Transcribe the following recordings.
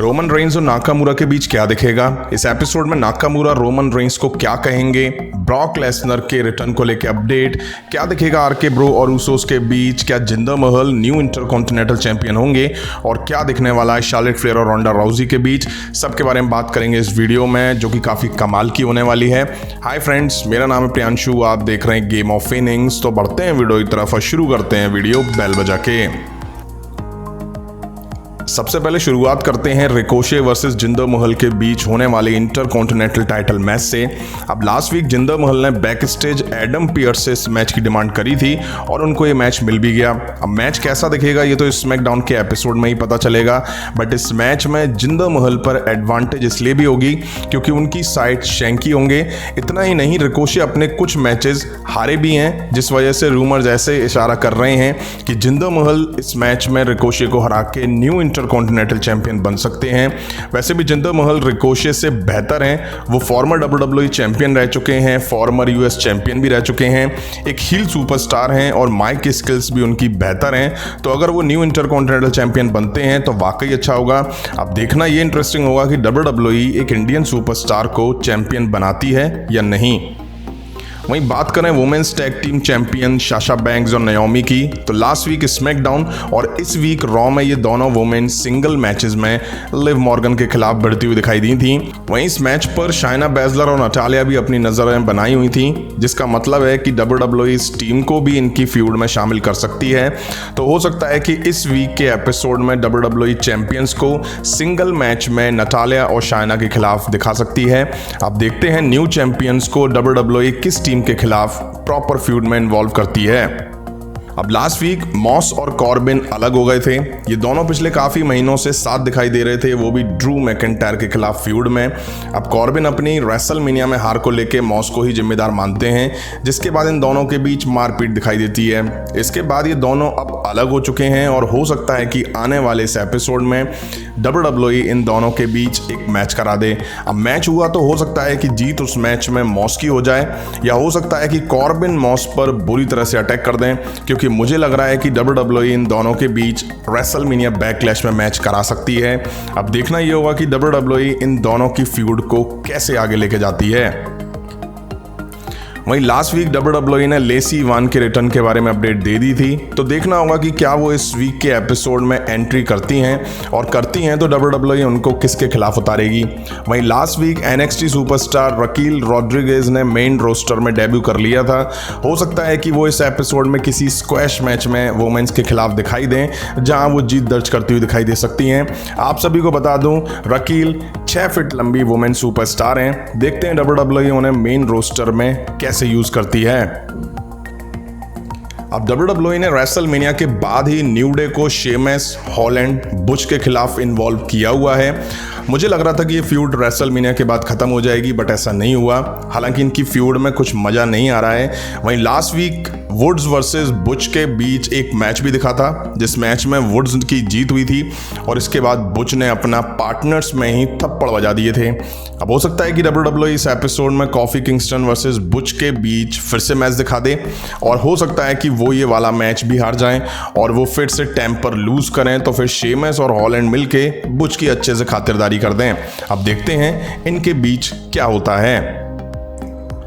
Roman Reigns और Nakamura के बीच क्या दिखेगा? इस एपिसोड में नाकामुरा रोमन रेंस को क्या कहेंगे? ब्रॉक लेसनर के रिटर्न को लेकर अपडेट क्या दिखेगा? आरके ब्रो और उसोस के बीच क्या जिंदर महल न्यू इंटरकॉन्टिनेंटल चैंपियन होंगे? और क्या दिखने वाला है शार्लेट फ्लेयर और रोंडा राउजी के बीच? सबके बारे में बात करेंगे इस वीडियो में, जो कि काफ़ी कमाल की होने वाली है। हाय फ्रेंड्स, मेरा नाम है प्रियांशु, आप देख रहे हैं गेम ऑफ इनिंग्स। तो बढ़ते हैं वीडियो की तरफ और शुरू करते हैं वीडियो बेल बजा के। सबसे पहले शुरुआत करते हैं रिकोशे वर्सेस जिंदर महल के बीच होने वाले इंटरकॉन्टिनेंटल टाइटल मैच से। अब लास्ट वीक जिंदर महल ने बैक स्टेज एडम पियर्स से इस मैच की डिमांड करी थी और उनको ये मैच मिल भी गया। अब मैच कैसा दिखेगा ये तो स्मैकडाउन के एपिसोड में ही पता चलेगा, बट इस मैच में जिंदर महल पर एडवांटेज इसलिए भी होगी क्योंकि उनकी साइड शैंकी होंगे। इतना ही नहीं, रिकोशे अपने कुछ मैचेस हारे भी हैं, जिस वजह से रूमर्स ऐसे इशारा कर रहे हैं कि जिंदर महल इस मैच में रिकोशे को हरा के न्यू इंटरकॉन्टिनेंटल चैंपियन बन सकते हैं। वैसे भी जिंदर महल रिकोशे से बेहतर हैं। वो फॉर्मर WWE चैंपियन रह चुके हैं, फॉर्मर US चैंपियन भी रह चुके हैं, एक हील सुपरस्टार हैं और माइक स्किल्स भी उनकी बेहतर हैं। तो अगर वो न्यू इंटरकॉन्टिनेंटल चैंपियन बनते हैं तो वाकई अच्छा होगा। अब देखना ये इंटरेस्टिंग होगा कि WWE एक इंडियन सुपरस्टार को चैंपियन बनाती है या नहीं। वहीं बात करें women's tag team champion Sasha Banks और नाओमी की, तो लास्ट वीक स्मैकडाउन और इस वीक रॉ में ये दोनों वुमेन सिंगल मैचेस में लिव मॉर्गन के खिलाफ बढ़ती हुई दिखाई दी थी। वहीं इस मैच पर शाइना बैजलर और नटालिया भी अपनी नजरें बनाई हुई थी, जिसका मतलब है कि WWE इस टीम को भी इनकी फ्यूड में शामिल कर सकती है। तो हो सकता है कि इस वीक के एपिसोड में WWE चैंपियंस को सिंगल मैच में नटालिया और शाइना के खिलाफ दिखा सकती है। अब देखते हैं न्यू चैंपियंस को WWE किस टीम के खिलाफ प्रॉपर फ्यूड में इन्वॉल्व करती है। अब लास्ट वीक मॉस और कॉर्बिन अलग हो गए थे। ये दोनों पिछले काफ़ी महीनों से साथ दिखाई दे रहे थे, वो भी ड्रू मैकिंटायर के खिलाफ फ्यूड में। अब कॉर्बिन अपनी रेसलमेनिया में हार को लेके मॉस को ही जिम्मेदार मानते हैं, जिसके बाद इन दोनों के बीच मारपीट दिखाई देती है। इसके बाद ये दोनों अब अलग हो चुके हैं और हो सकता है कि आने वाले इस एपिसोड में WWE इन दोनों के बीच एक मैच करा दे। अब मैच हुआ तो हो सकता है कि जीत उस मैच में मॉस की हो जाए, या हो सकता है कि कॉर्बिन मॉस पर बुरी तरह से अटैक कर दें, क्योंकि मुझे लग रहा है कि WWE इन दोनों के बीच रेसलमेनिया बैकलैश में मैच करा सकती है। अब देखना ये होगा कि WWE इन दोनों की फ्यूड को कैसे आगे लेके जाती है। वहीं लास्ट वीक WWE ने लेसी इवान के रिटर्न के बारे में अपडेट दे दी थी, तो देखना होगा कि क्या वो इस वीक के एपिसोड में एंट्री करती हैं, और करती हैं तो WWE उनको किसके खिलाफ उतारेगी। वहीं last week NXT superstar Raquel Rodriguez ने मेन रोस्टर में डेब्यू कर लिया था। हो सकता है कि वो इस एपिसोड में किसी स्क्वैश मैच में वुमेन्स के खिलाफ दिखाई दें, जहां वो जीत दर्ज करती हुई दिखाई दे सकती हैं। आप सभी को बता दूं, रकील 6 फीट लंबी वुमेन सुपरस्टार हैं। देखते हैं WWE उन्हें मेन रोस्टर में कैसे यूज करती है। अब WWE ने रेसलमेनिया के बाद ही न्यू डे को शेमस, हॉलैंड, बुच के खिलाफ इन्वॉल्व किया हुआ है। मुझे लग रहा था कि ये फ्यूड रेसलमेनिया के बाद खत्म हो जाएगी, बट ऐसा नहीं हुआ। हालांकि इनकी फ्यूड में कुछ मजा नहीं आ रहा है। वहीं last week Woods versus Butch के बीच एक मैच भी दिखा था, जिस मैच में वुड्स की जीत हुई थी और इसके बाद बुच ने अपना पार्टनर्स में ही थप्पड़ बजा दिए थे। अब हो सकता है कि WWE इस एपिसोड में कॉफी किंगस्टन वर्सेस बुच के बीच फिर से मैच दिखा दे, और हो सकता है कि वो ये वाला मैच भी हार जाएं और वो फिर से टेम्पर लूज करें, तो फिर शेमस और हॉलैंड मिलके बुच की अच्छे से खातिरदारी कर दें। अब देखते हैं इनके बीच क्या होता है।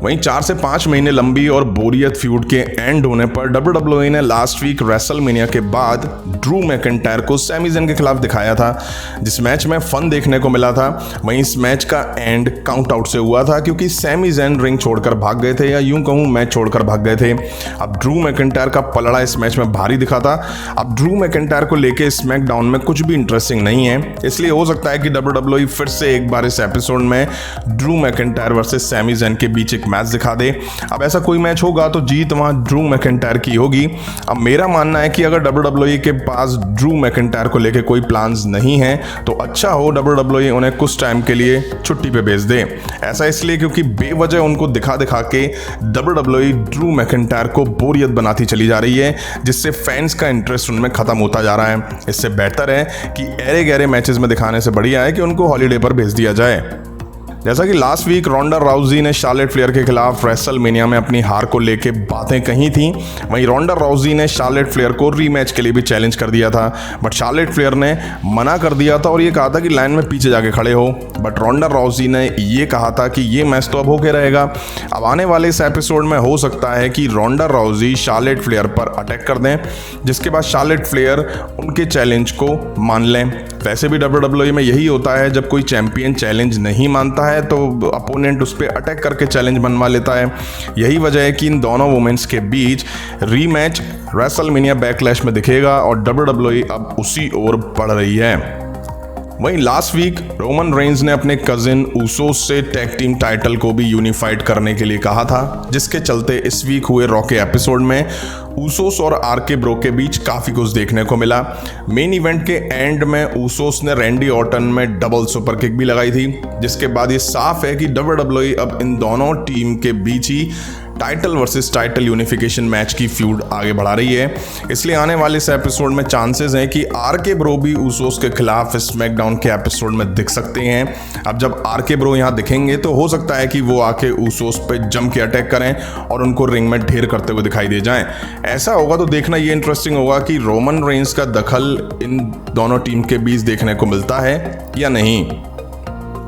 वहीं 4 से 5 महीने लंबी और बोरियत फ्यूड के एंड होने पर WWE ने लास्ट वीक रेसलमेनिया के बाद ड्रू मैकिंटायर को सैमी ज़ेन के खिलाफ दिखाया था, जिस मैच में फन देखने को मिला था। वहीं इस मैच का एंड काउंट आउट से हुआ था, क्योंकि सैमी ज़ेन रिंग छोड़कर भाग गए थे, या यूं कहूं मैच छोड़कर भाग गए थे। अब ड्रू मैकिंटायर का पलड़ा इस मैच में भारी दिखा था। अब ड्रू मैकिंटायर को लेकर स्मैकडाउन में कुछ भी इंटरेस्टिंग नहीं है, इसलिए हो सकता है कि WWE फिर से एक बार इस एपिसोड में Drew McIntyre versus Sami Zayn के बीच एक मैच दिखा दे। अब ऐसा कोई मैच होगा तो जीत वहां ड्रू मैकिंटायर की होगी। अब मेरा मानना है कि अगर WWE के पास ड्रू मैकिंटायर को लेके कोई प्लान्स नहीं है, तो अच्छा हो WWE उन्हें कुछ टाइम के लिए छुट्टी पे भेज दे। ऐसा इसलिए क्योंकि बेवजह उनको दिखा दिखा के WWE ड्रू मैकिंटायर को बोरियत बनाती चली जा रही है, जिससे फैंस का इंटरेस्ट उनमें खत्म होता जा रहा है। इससे बेहतर है कि ऐरे गहरे मैचेस में दिखाने से बढ़िया है कि उनको हॉलीडे पर भेज दिया जाए। जैसा कि लास्ट वीक रोंडा राउजी ने शार्लेट फ्लेयर के खिलाफ रेसलमेनिया में अपनी हार को लेके बातें कही थी, वहीं रोंडा राउजी ने शार्लेट फ्लेयर को रीमैच के लिए भी चैलेंज कर दिया था, बट शार्लेट फ्लेयर ने मना कर दिया था और ये कहा था कि लाइन में पीछे जाके खड़े हो। बट रोंडा राउजी ने ये कहा था कि ये मैच तो अब होके रहेगा। अब आने वाले इस एपिसोड में हो सकता है कि रोंडा राउजी शार्लेट फ्लेयर पर अटैक कर दें, जिसके बाद शार्लेट फ्लेयर उनके चैलेंज को मान लें। वैसे भी WWE में यही होता है, जब कोई चैंपियन चैलेंज नहीं मानता है तो अपोनेंट उस पर अटैक करके चैलेंज बनवा लेता है। यही वजह है कि इन दोनों वुमेन्स के बीच रीमैच रेसलमेनिया बैकलैश में दिखेगा और WWE अब उसी ओर बढ़ रही है। वहीं लास्ट वीक रोमन रेंज ने अपने कजिन ऊसोस से टैग टीम टाइटल को भी यूनिफाइड करने के लिए कहा था, जिसके चलते इस वीक हुए रॉ के एपिसोड में ऊसोस और RK Bro के बीच काफ़ी कुछ देखने को मिला। मेन इवेंट के एंड में ऊसोस ने रैंडी ऑर्टन में डबल सुपर किक भी लगाई थी, जिसके बाद ये साफ है कि WWE अब इन दोनों टीम के बीच ही title versus title unification match की फ्यूड आगे बढ़ा रही है। इसलिए आने वाले इस एपिसोड में चांसेस हैं कि RK Bro भी ऊसोस के खिलाफ स्मैकडाउन के एपिसोड में दिख सकते हैं। अब जब RK Bro यहाँ दिखेंगे तो हो सकता है कि वो आके ऊसोस पे जम के अटैक करें और उनको रिंग में ढेर करते हुए दिखाई दे जाएं। ऐसा होगा तो देखना ये इंटरेस्टिंग होगा कि रोमन रेंज का दखल इन दोनों टीम के बीच देखने को मिलता है या नहीं।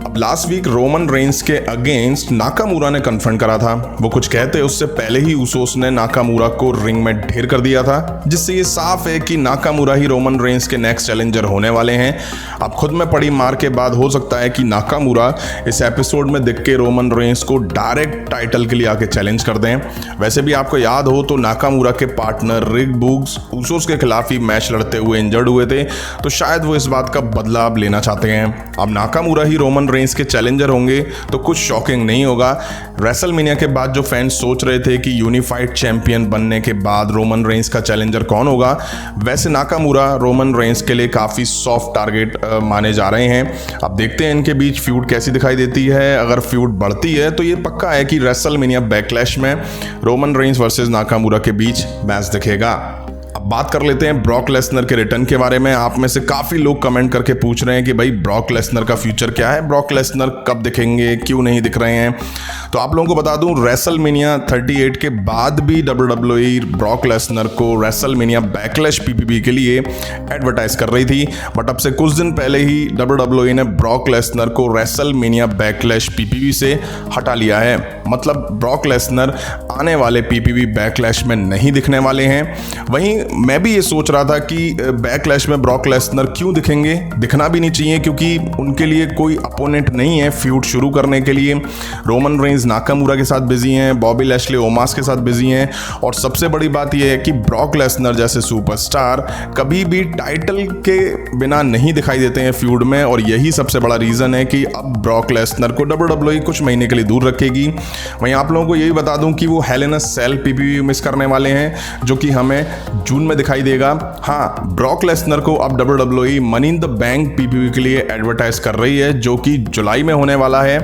अब लास्ट वीक रोमन रेंज के अगेंस्ट नाकामूरा ने कन्फ्रंट करा था। वो कुछ कहते उससे पहले ही ऊसोस ने नाकामूरा को रिंग में ढेर कर दिया था, जिससे ये साफ है कि नाकामूरा ही रोमन रेंज के नेक्स्ट चैलेंजर होने वाले हैं। अब खुद में पड़ी मार के बाद हो सकता है कि नाकामूरा इस एपिसोड में दिख के रोमन रेंज को डायरेक्ट टाइटल के लिए आके चैलेंज कर दें। वैसे भी आपको याद हो तो नाकामूरा के पार्टनर रिक बुग्स ऊसोस के खिलाफ ही मैच लड़ते हुए इंजर्ड हुए थे, तो शायद वो इस बात का बदला अब लेना चाहते हैं। अब नाकामूरा ही रोमन रेंज के चैलेंजर होंगे तो कुछ शॉकिंग नहीं होगा। रेसलमेनिया के बाद जो फैंस सोच रहे थे कि यूनिफाइड चैंपियन बनने के बाद रोमन रेंज का चैलेंजर कौन होगा, वैसे नाकामूरा रोमन रेंज के लिए काफ़ी सॉफ्ट टारगेट माने जा रहे हैं। अब देखते हैं इनके बीच फ्यूड कैसी दिखाई देती है। अगर फ्यूड बढ़ती है तो ये पक्का है कि रेसलमेनिया बैकलैश में रोमन रेंज वर्सेस नाकामूरा के बीच मैच दिखेगा। अब बात कर लेते हैं ब्रॉक लेसनर के रिटर्न के बारे में। आप में से काफ़ी लोग कमेंट करके पूछ रहे हैं कि भाई ब्रॉक लेसनर का फ्यूचर क्या है, ब्रॉक लेसनर कब दिखेंगे, क्यों नहीं दिख रहे हैं। तो आप लोगों को बता दूं, रेसलमेनिया 38 के बाद भी WWE ब्रॉक लेसनर को रेसलमेनिया बैकलैश PPV के लिए एडवर्टाइज कर रही थी, बट अब से कुछ दिन पहले ही WWE ने ब्रॉक लेसनर को रेसलमेनिया बैकलैश PPV से हटा लिया है। मतलब ब्रॉक लेसनर आने वाले PPV बैकलैश में नहीं दिखने वाले हैं। वहीं मैं भी ये सोच रहा था कि बैकलैश में ब्रॉक लेसनर क्यों दिखेंगे, दिखना भी नहीं चाहिए, क्योंकि उनके लिए कोई अपोनेंट नहीं है फ्यूड शुरू करने के लिए। रोमन रेंज नाकामूरा के साथ बिजी हैं, बॉबी लैशली ओमास के साथ बिजी हैं, और सबसे बड़ी बात यह है कि ब्रॉक लेसनर जैसे सुपरस्टार कभी भी टाइटल के बिना नहीं दिखाई देते हैं फ्यूड में, और यही सबसे बड़ा रीज़न है कि अब ब्रॉक लेसनर को WWE कुछ महीने के लिए दूर रखेगी। वहीं आप लोगों को यही बता दूं कि वो हेल इन अ सेल PPV मिस करने वाले हैं, जो कि हमें जून में दिखाई देगा। हाँ, ब्रॉक लेसनर को अब WWE money in the bank PPV के लिए एडवर्टाइज कर रही है, जो कि जुलाई में होने वाला है।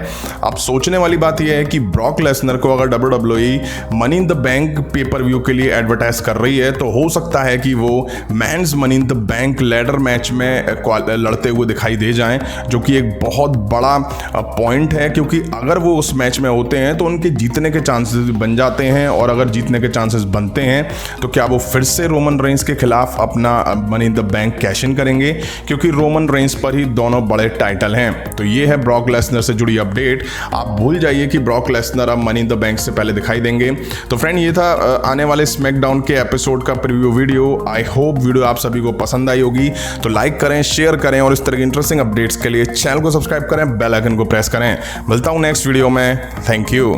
अब सोचने वाली बात यह है कि ब्रॉक लेसनर को अगर WWE money in the bank pay per view के लिए एडवर्टाइज कर रही है, तो हो सकता है कि वो men's money in the bank ladder match में लड़ते हुए दिखाई दे जाएं, जो कि एक बहुत बड़ा पॉइंट है, क्योंकि अगर वो उस मैच में होते हैं तो उनके जीतने के चांसेस बन जाते हैं, और अगर जीतने के चांसेस बनते हैं तो क्या वो फिर से रोमन रेंज के खिलाफ अपना money in the bank cash in करेंगे, क्योंकि रोमन रेंज पर ही दोनों बड़े टाइटल हैं। तो ये है ब्रॉक लेसनर से जुड़ी अपडेट। आप भूल जाइए कि ब्रॉक लेसनर अब मनी इन द बैंक से पहले दिखाई देंगे। तो फ्रेंड, ये था आने वाले स्मैकडाउन के एपिसोड का preview video. I hope video आप सभी को पसंद आई होगी। तो लाइक करें, शेयर करें, और इस तरह की इंटरेस्टिंग अपडेट्स के लिए चैनल को सब्सक्राइब करें, बेल आइकन को प्रेस करें। मिलता हूं नेक्स्ट वीडियो में। Thank you.